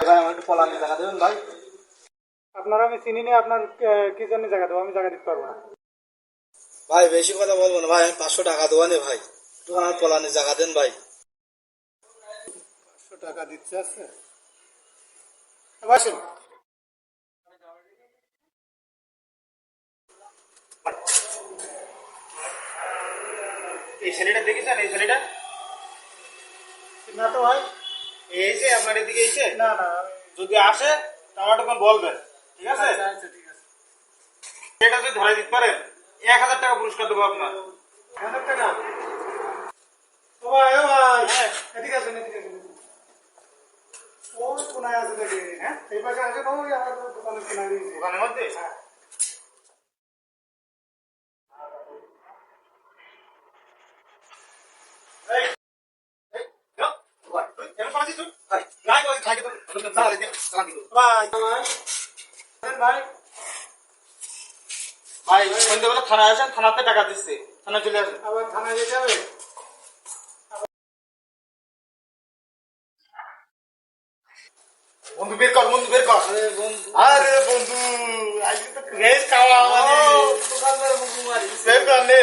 ভাই আমার একটু পলানি জায়গা দেবেন ভাই। আপনারা আমি চিনি না, আপনার কি জন্য জায়গা দেবো? আমি জায়গা দিতে পারবো না। ভাই বেশি কথা বলবো না ভাই, আমি 500 টাকা দেবো না ভাই, একটু আমার পলানি জায়গা দেন ভাই। 500 টাকা দিচ্ছে আছে, বসেন। এই ছেলেটা দেখেছেন? এই ছেলেটা না তো ভাই। এই যে আপনার এদিকে এসে না না, যদি আসে তাহলে তখন বলবেন, ঠিক আছে? আচ্ছা আচ্ছা, ঠিক আছে। এটা যদি ধরে দিতে পারেন 1000 টাকা পুরস্কার দেবো আপনার। 1000 টাকা? ও ভাই, ও ভাই, হ্যাঁ। এদিকে আসেন, এদিকে আসেন। ওই কোনায় আছে দেখি, হ্যাঁ এই পাশে আসেন, ওই আমার দোকানের কোনায় দিয়েছে। ওখানের মধ্যে হ্যাঁ। এই, এই, যাও। ভাই, এখানে পানি দিন। ভাই, নাই ভাই, খাইকে তো দাঁড়ালে দিন, সালাম দিন। ভাই ভাই, ভাই ভাই, সন্ধ্যাবেলা থানায় আসেন, থানাতে টাকা দিচ্ছে, থানায় চলে আসেন। আবার থানায় যেতে হবে? বন্ধু বের কর, বন্ধু বের কর। আরে বন্ধু, আজকে তো বেশ খাওয়া আমাদের। বের কর নে।